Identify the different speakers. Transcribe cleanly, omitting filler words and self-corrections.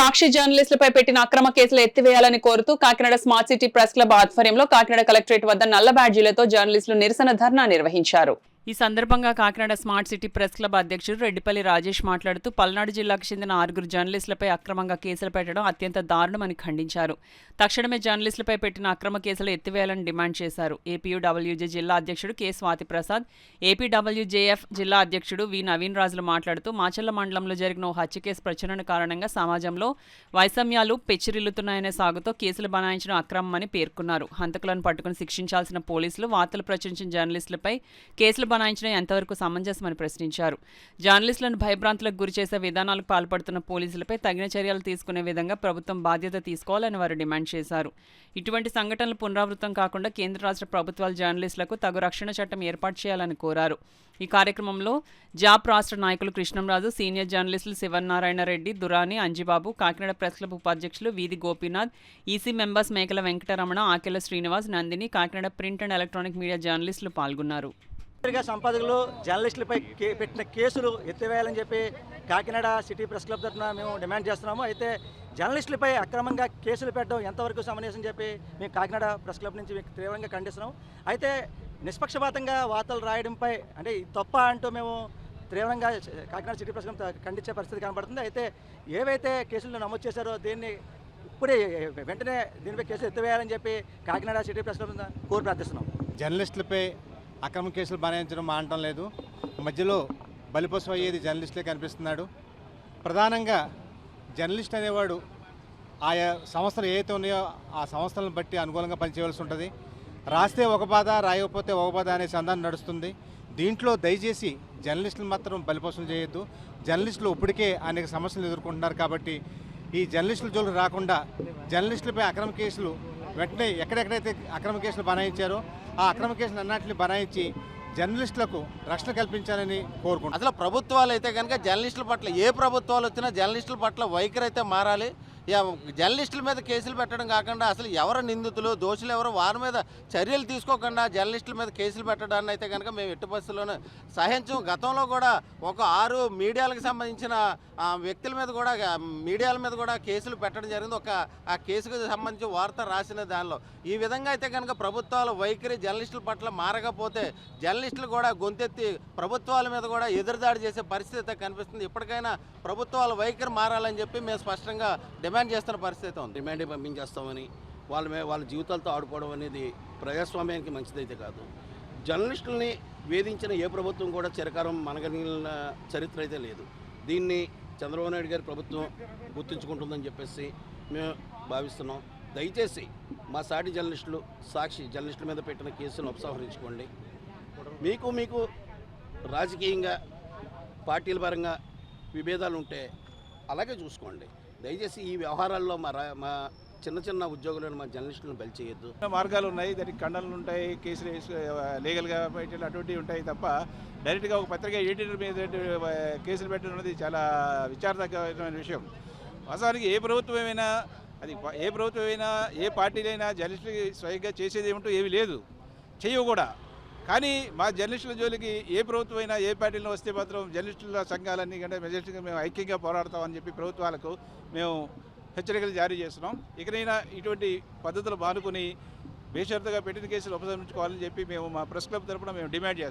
Speaker 1: సాక్షి జర్నలిస్టులపై పెట్టిన అక్రమ కేసులు ఎత్తివేయాలని కోరుతూ Kakinada smart city press club ఆధ్వర్యంలో కాకినాడ కలెక్టరేట్ వద్ద నల్ల బ్యాడ్జీలతో జర్నలిస్టులు నిరసన ధర్నా నిర్వహించారు. ఈ సందర్భంగా Kakinada smart city press club అధ్యక్షుడు రెడ్డిపల్లి రాజేష్ మాట్లాడుతూ పల్నాడు జిల్లాకు చెందిన 6 జర్నలిస్టులపై అక్రమంగా కేసులు పెట్టడం అత్యంత దారుణమని ఖండించారు. తక్షణమే జర్నలిస్టులపై పెట్టిన అక్రమ కేసులు ఎత్తివేయాలని డిమాండ్ చేశారు. ఏపీయూడబ్ల్యూజే జిల్లా అధ్యక్షుడు కె స్వాతి ప్రసాద్, ఏపీడబ్ల్యూజేఎఫ్ జిల్లా అధ్యక్షుడు వి నవీన్ రాజులు మాట్లాడుతూ మాచర్ల మండలంలో జరిగిన ఓ హత్య కేసు ప్రచురణ కారణంగా సమాజంలో వైషమ్యాలు పెచ్చిరిల్లుతున్నాయనే సాగుతో కేసులు బనాయించడం అక్రమమని పేర్కొన్నారు. హంతకులను పట్టుకుని శిక్షించాల్సిన పోలీసులు వార్తలు ప్రచురించిన జర్నలిస్టులపై కేసులు బనాయించడం ఎంతవరకు సమంజసమని ప్రశ్నించారు. జర్నలిస్టులను భయభ్రాంతులకు గురిచేసే విధానాలకు పాల్పడుతున్న పోలీసులపై తగిన చర్యలు తీసుకునే విధంగా ప్రభుత్వం బాధ్యత తీసుకోవాలని వారు డిమాండ్ చేశారు. ఇటువంటి సంఘటనలు పునరావృతం కాకుండా కేంద్ర రాష్ట్ర ప్రభుత్వాలు జర్నలిస్టులకు తగు రక్షణ చట్టం ఏర్పాటు చేయాలని కోరారు. ఈ కార్యక్రమంలో జాప్ రాష్ట్ర నాయకులు కృష్ణంరాజు, సీనియర్ జర్నలిస్టులు శివనారాయణ రెడ్డి, దురాని, అంజిబాబు, కాకినాడ ప్రెస్ క్లబ్ ఉపాధ్యక్షులు వీధి గోపీనాథ్, ఈసీ మెంబర్స్ మేకల Venkataramana, Akela Srinivas, Nandini, Kakinada print and electronic media జర్నలిస్టులు పాల్గొన్నారు.
Speaker 2: సంపాదకులు జర్నలిస్టులపై పెట్టిన కేసులు ఎత్తివేయాలని చెప్పి కాకినాడ సిటీ ప్రెస్ క్లబ్ తరఫున మేము డిమాండ్ చేస్తున్నాము. అయితే జర్నలిస్టులపై అక్రమంగా కేసులు పెట్టడం ఎంతవరకు సమంజసం చెప్పి మేము కాకినాడ ప్రెస్ క్లబ్ నుంచి మీకు తీవ్రంగా ఖండిస్తున్నాం. అయితే నిష్పక్షపాతంగా వార్తలు రాయడంపై అంటే తప్ప అంటూ మేము తీవ్రంగా కాకినాడ సిటీ ప్రెస్ క్లబ్ ఖండించే పరిస్థితి కనబడుతుంది. అయితే ఏవైతే కేసులు నమోదు చేశారో దీన్ని ఇప్పుడే వెంటనే దీనిపై కేసులు ఎత్తివేయాలని చెప్పి కాకినాడ సిటీ ప్రెస్ క్లబ్ కోరి ప్రార్థిస్తున్నాం.
Speaker 3: జర్నలిస్టులపై అక్రమ కేసులు బనాయించడం మానటం లేదు. మధ్యలో బలిపశు అయ్యేది జర్నలిస్టులే కనిపిస్తున్నాడు. ప్రధానంగా జర్నలిస్ట్ అనేవాడు ఆయా సంస్థలు ఏవైతే ఉన్నాయో ఆ సంస్థలను బట్టి అనుకూలంగా పనిచేయవలసి ఉంటుంది. రాస్తే ఒక బాధ, రాయకపోతే ఒక బాధ అనే సంధానం నడుస్తుంది. దీంట్లో దయచేసి జర్నలిస్టులు మాత్రం బలిపశులు చేయొద్దు. జర్నలిస్టులు ఇప్పటికే అనేక సమస్యలు ఎదుర్కొంటున్నారు కాబట్టి ఈ జర్నలిస్టుల జోలికి రాకుండా జర్నలిస్టులపై అక్రమ కేసులు వెంటనే ఎక్కడెక్కడైతే అక్రమ కేసులు బనాయించారో ఆ అక్రమ కేసులు అన్నింటినీ బనాయించి జర్నలిస్టులకు రక్షణ కల్పించాలని కోరుకుంటున్నాను.
Speaker 4: అసలు ప్రభుత్వాలు అయితే కనుక జర్నలిస్టుల పట్ల ఏ ప్రభుత్వాలు వచ్చినా జర్నలిస్టుల పట్ల వైఖరి అయితే మారాలి. జర్నలిస్టుల మీద కేసులు పెట్టడం కాకుండా అసలు ఎవరు నిందితులు, దోషులు ఎవరు వారి మీద చర్యలు తీసుకోకుండా జర్నలిస్టుల మీద కేసులు పెట్టడాన్ని అయితే కనుక మేము ఎట్టి పరిస్థితుల్లోనూ సహించం. గతంలో కూడా ఒక 6 మీడియాలకు సంబంధించిన వ్యక్తుల మీద కూడా మీడియాల మీద కూడా కేసులు పెట్టడం జరిగింది. ఆ కేసుకు సంబంధించి వార్త రాసిన దానిలో ఈ విధంగా అయితే కనుక ప్రభుత్వాల వైఖరి జర్నలిస్టుల పట్ల మారకపోతే జర్నలిస్టులు కూడా గొంతెత్తి ప్రభుత్వాల మీద కూడా ఎదురుదాడి చేసే పరిస్థితి అయితే కనిపిస్తుంది. ఇప్పటికైనా ప్రభుత్వాల వైఖరి మారాలని చెప్పి మేము స్పష్టంగా డిమాండ్ చేస్తున్న పరిస్థితి ఉంది.
Speaker 5: డిమాండ్ పంపించేస్తామని వాళ్ళ జీవితాలతో ఆడుకోవడం అనేది ప్రజాస్వామ్యానికి మంచిదైతే కాదు. జర్నలిస్టులని వేధించిన ఏ ప్రభుత్వం కూడా చిరకాలం మనగలిగిన చరిత్ర అయితే లేదు. దీన్ని చంద్రబాబు నాయుడు గారి ప్రభుత్వం గుర్తుంచుకుంటుందని చెప్పేసి మేము భావిస్తున్నాం. దయచేసి మా సాటి జర్నలిస్టులు, సాక్షి జర్నలిస్టుల మీద పెట్టిన కేసులను ఉపసంహరించుకోండి. మీకు రాజకీయంగా పార్టీల పరంగా విభేదాలు ఉంటే అలాగే చూసుకోండి. దయచేసి ఈ వ్యవహారాల్లో మా చిన్న ఉద్యోగులను మా జర్నలిస్టులను బలి చేయొద్దు.
Speaker 6: మార్గాలు ఉన్నాయి, దానికి ఖండనలు ఉంటాయి, కేసులు లీగల్గా పెట్టడం అటువంటివి ఉంటాయి తప్ప డైరెక్ట్గా ఒక పత్రిక ఎడిటర్ మీద కేసులు పెట్టడం అనేది చాలా విచారదగ్గమైన విషయం. వాస్తవానికి ఏ ప్రభుత్వమైనా ఏ పార్టీలైనా జర్నలిస్టులకి స్వయంగా చేసేది ఏమిటో ఏమీ లేదు, చేయవు కూడా. కానీ మా జర్నలిస్టుల జోలికి ఏ ప్రభుత్వం అయినా ఏ పార్టీలో వస్తే మాత్రం జర్నలిస్టుల సంఘాలన్నీ కంటే మెజారిటీగా మేము ఐక్యంగా పోరాడతామని చెప్పి ప్రభుత్వాలకు మేము హెచ్చరికలు జారీ చేస్తున్నాం. ఇకనైనా ఇటువంటి పద్ధతులు మానుకొని బేషరతుగా పెట్టిన కేసులు ఉపసంహరించుకోవాలని చెప్పి మేము మా ప్రెస్ క్లబ్ తరఫున మేము డిమాండ్ చేస్తాం.